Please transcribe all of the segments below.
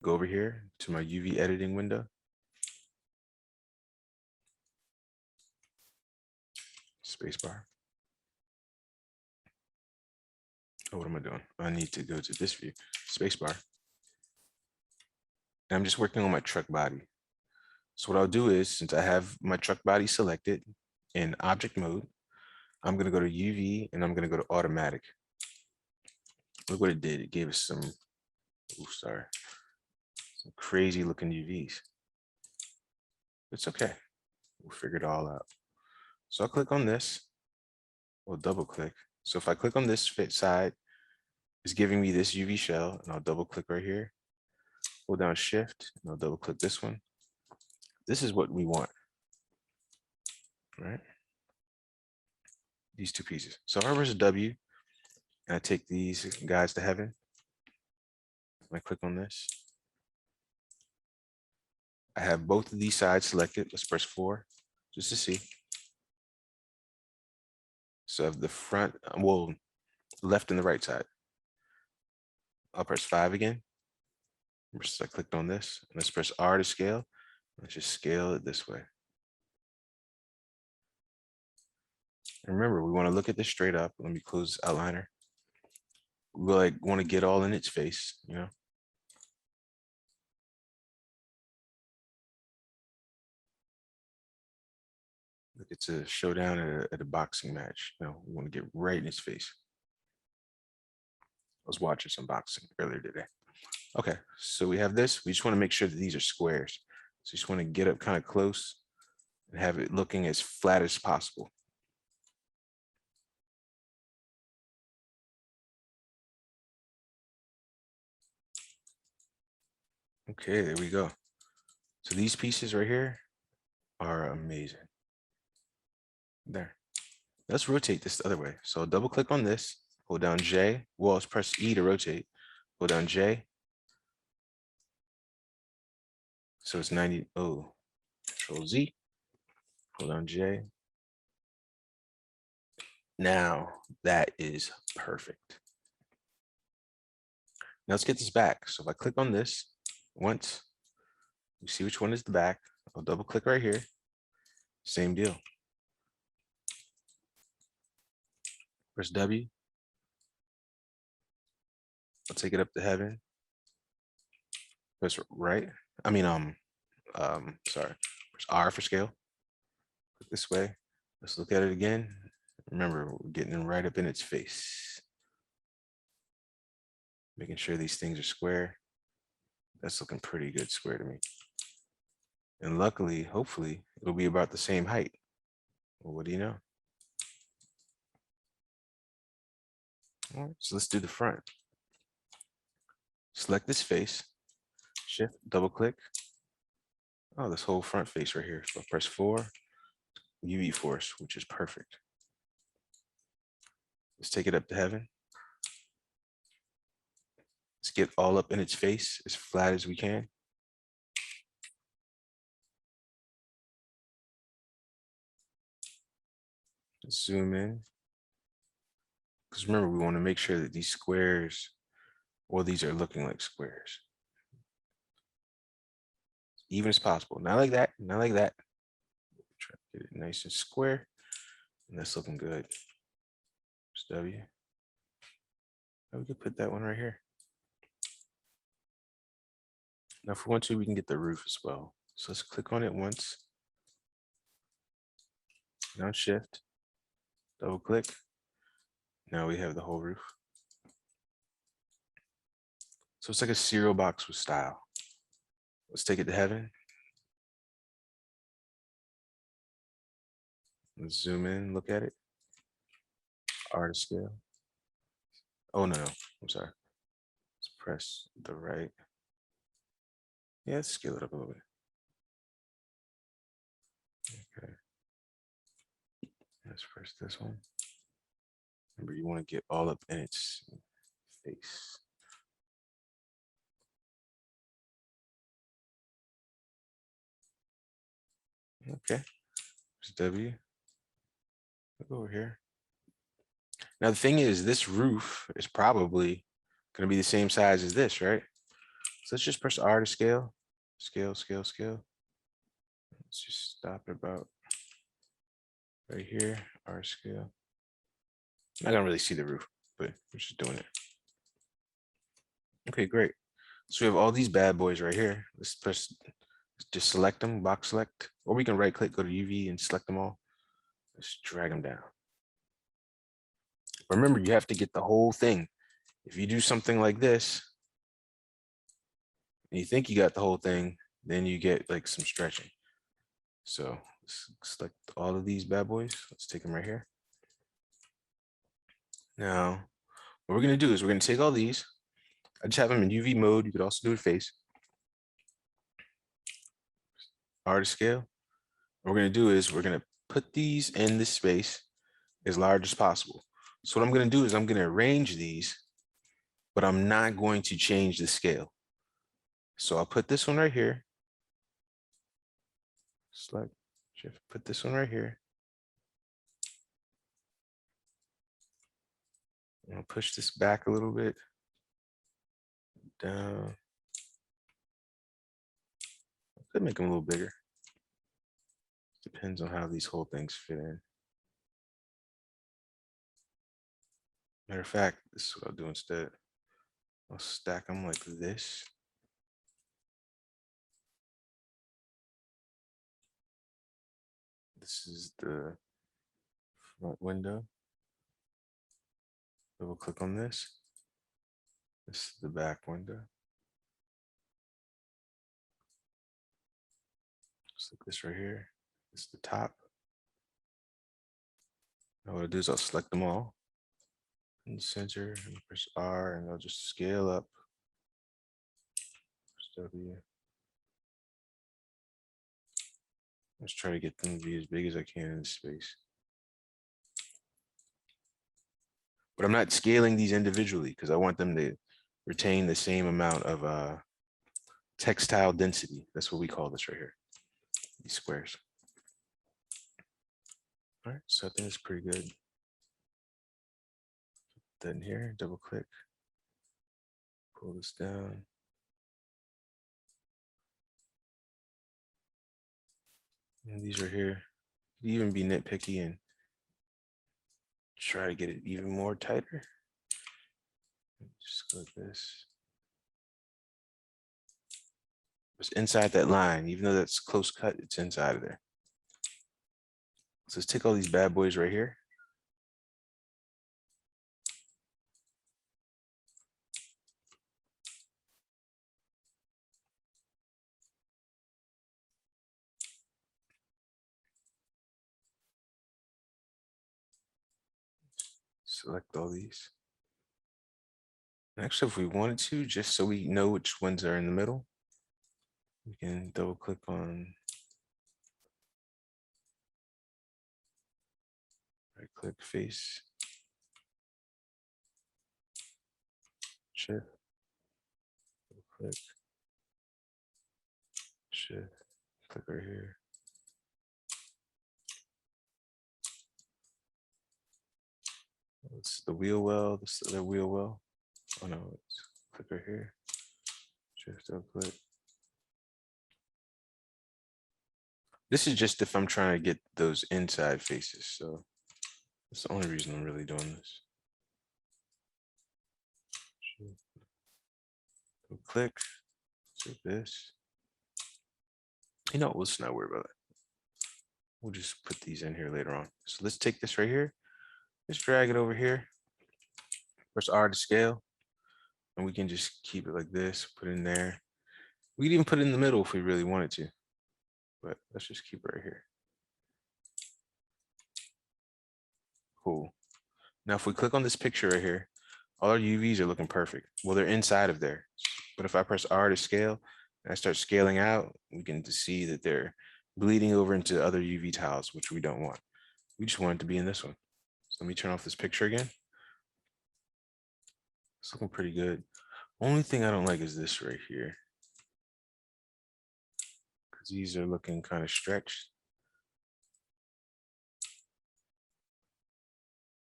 go over here to my UV editing window. Spacebar. Oh, what am I doing? I need to go to this view, spacebar. And I'm just working on my truck body. So what I'll do is, since I have my truck body selected in object mode, I'm going to go to UV and I'm going to go to automatic. Look what it did. It gave us some, some crazy looking UVs. It's okay. We'll figure it all out. So I'll click on this. We'll double click. So if I click on this fit side, it's giving me this UV shell, and I'll double click right here. Hold down shift and I'll double click this one. This is what we want, right? These two pieces. So R versus W, and I take these guys to heaven. I click on this. I have both of these sides selected. Let's press 4 just to see. So I have the front, well, left and the right side. I'll press 5 again. I clicked on this. Let's press R to scale. Let's just scale it this way. And remember, we want to look at this straight up. Let me close outliner. We want to get all in its face, you know. Look, it's a showdown at a boxing match. You know, we want to get right in his face. I was watching some boxing earlier today. Okay, so we have this. We just want to make sure that these are squares. So you just want to get up kind of close and have it looking as flat as possible. Okay, there we go. So these pieces right here are amazing. There. Let's rotate this the other way. So double click on this, hold down J. Well, let's press E to rotate. Hold down J. So it's 90. Oh, Control Z. Hold down J. Now that is perfect. Now let's get this back. So if I click on this once, we see which one is the back. I'll double click right here. Same deal. Press W. I'll take it up to heaven. Press right. Sorry. Press R for scale. Click this way. Let's look at it again. Remember, we're getting right up in its face. Making sure these things are square. That's looking pretty good square to me. And luckily, hopefully, it'll be about the same height. Well, what do you know? All right, so let's do the front. Select this face, shift, double click. Oh, this whole front face right here. So press 4, UV force, which is perfect. Let's take it up to heaven. Let's get all up in its face as flat as we can. Let's zoom in. Because remember, we want to make sure that these squares, well, these are looking like squares. Even as possible. Not like that, not like that. Try to get it nice and square. And that's looking good. Press W. We could put that one right here. Now, if we want to, we can get the roof as well. So let's click on it once. Now shift, double click. Now we have the whole roof. So it's like a cereal box with style. Let's take it to heaven. Let's zoom in, look at it. R to scale. Oh, no, I'm sorry. Let's press the right. Yeah, let's scale it up a little bit. Okay. Let's press this one. Remember, you want to get all up in its face. Okay. There's W. Look over here. Now, the thing is, this roof is probably going to be the same size as this, right? So let's just press R to scale, scale, scale, scale. Let's just stop it about right here, R scale. I don't really see the roof, but we're just doing it. Okay, great. So we have all these bad boys right here. Let's press, just select them, box select, or we can right click, go to UV and select them all. Let's drag them down. Remember, you have to get the whole thing. If you do something like this, and you think you got the whole thing, then you get like some stretching. So let's select all of these bad boys. Let's take them right here. Now, what we're gonna do is we're gonna take all these. I just have them in UV mode. You could also do it face. R to scale. What we're gonna do is we're gonna put these in this space as large as possible. So what I'm gonna do is I'm gonna arrange these, but I'm not going to change the scale. So I'll put this one right here. Select, shift, put this one right here. I'll push this back a little bit. Down. I could make them a little bigger. Depends on how these whole things fit in. Matter of fact, this is what I'll do instead. I'll stack them like this. This is the front window. Double click on this. This is the back window. Select this right here. This is the top. Now what I'll do is I'll select them all in the center and press R, and I'll just scale up. Press W. Let's try to get them to be as big as I can in space. But I'm not scaling these individually because I want them to retain the same amount of textile density. That's what we call this right here, these squares. All right, so I think it's pretty good. Put that in here, double click, pull this down. And these are here. You can even be nitpicky and try to get it even more tighter. Just go like this. It's inside that line, even though that's close cut, it's inside of there. So let's take all these bad boys right here. Select all these. Actually, if we wanted to, just so we know which ones are in the middle, we can double click on, right click face, shift, double click, shift, click right here. This is the wheel well, this is the wheel well. Oh no, let's click right here, shift, double click. This is just if I'm trying to get those inside faces. So that's the only reason I'm really doing this. Go click, so this. You know, let's not worry about it. We'll just put these in here later on. So let's take this right here. Let's drag it over here. Press R to scale. And we can just keep it like this, put it in there. We could even put it in the middle if we really wanted to. But let's just keep it right here. Cool. Now, if we click on this picture right here, all our UVs are looking perfect. Well, they're inside of there. But if I press R to scale and I start scaling out, we can see that they're bleeding over into other UV tiles, which we don't want. We just want it to be in this one. So let me turn off this picture again. It's looking pretty good. Only thing I don't like is this right here, because these are looking kind of stretched.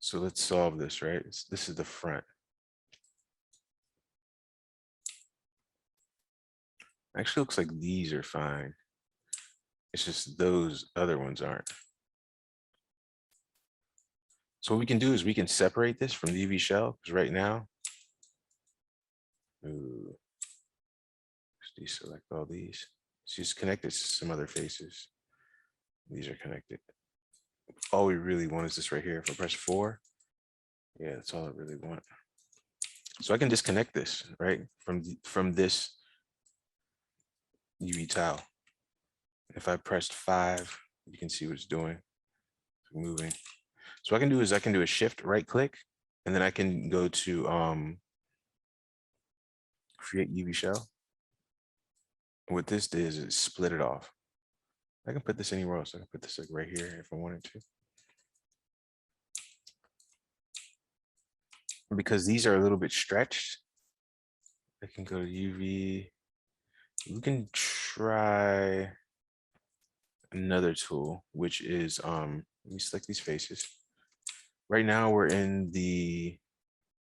So let's solve this, right? This is the front. Actually looks like these are fine. It's just those other ones aren't. So what we can do is we can separate this from the UV shell, because right now, ooh, let's deselect all these. Just connect it to some other faces. These are connected. All we really want is this right here. If I press 4, yeah, that's all I really want. So I can disconnect this, right, from this UV tile. If I pressed 5, you can see what it's doing, moving. So what I can do is I can do a shift right click, and then I can go to create UV shell. And what this did is it split it off. I can put this anywhere else. I can put this like right here if I wanted to. Because these are a little bit stretched, I can go to UV. We can try another tool, which is let me select these faces. Right now we're in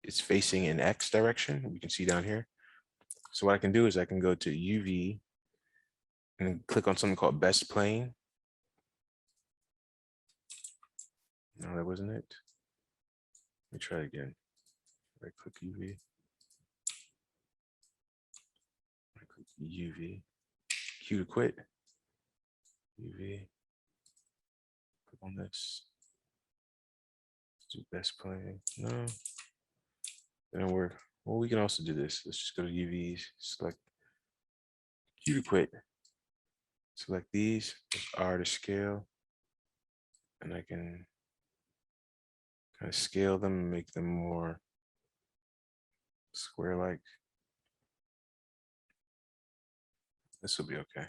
it's facing in X direction. You can see down here. So what I can do is I can go to UV and click on something called best plane. No, that wasn't it. Let me try again. Right click UV. Right click UV. Q to quit. UV. Click on this. Let's do best plane. No. Didn't work. Well, we can also do this. Let's just go to UV, select Q to quit. Select these, R to scale, and I can kind of scale them and make them more square-like. This will be okay.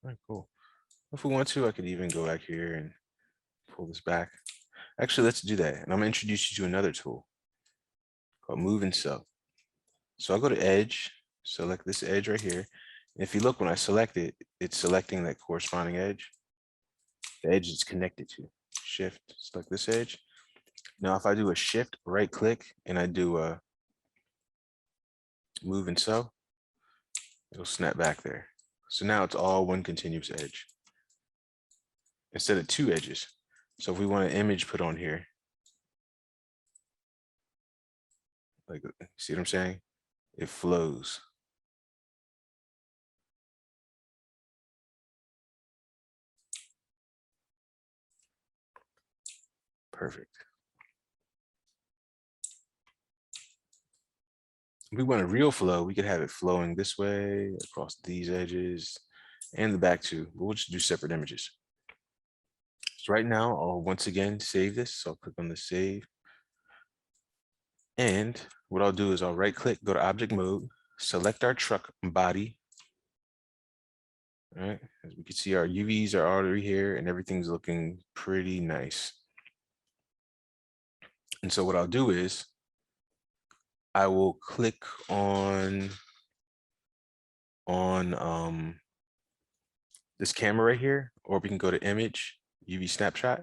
All right, cool. If we want to, I could even go back here and pull this back. Actually, let's do that. And I'm gonna introduce you to another tool called Move and Sew. So I'll go to Edge, select this edge right here. And if you look, when I select it, it's selecting that corresponding edge. The edge it's connected to. Shift, select this edge. Now, if I do a shift right click and I do a Move and Sew, it'll snap back there. So now it's all one continuous edge instead of 2 edges. So if we want an image put on here, like, see what I'm saying? It flows. Perfect. If we want a real flow, we could have it flowing this way across these edges and the back too, but we'll just do separate images. So right now, I'll once again save this. So I'll click on the save. And what I'll do is I'll right click, go to object mode, select our truck body. All right, as we can see, our UVs are already here and everything's looking pretty nice. And so what I'll do is I will click on this camera right here, or we can go to image, UV snapshot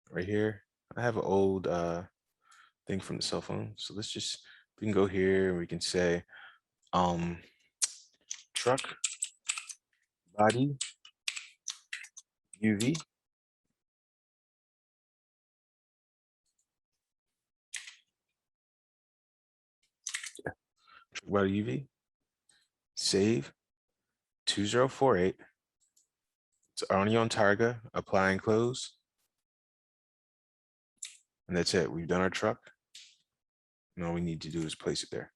right here. I have an old thing from the cell phone. So let's just, we can go here and we can say truck body UV. Truck body UV. Save 2048. It's Onion Targa, apply and close. And that's it. We've done our truck. And all we need to do is place it there.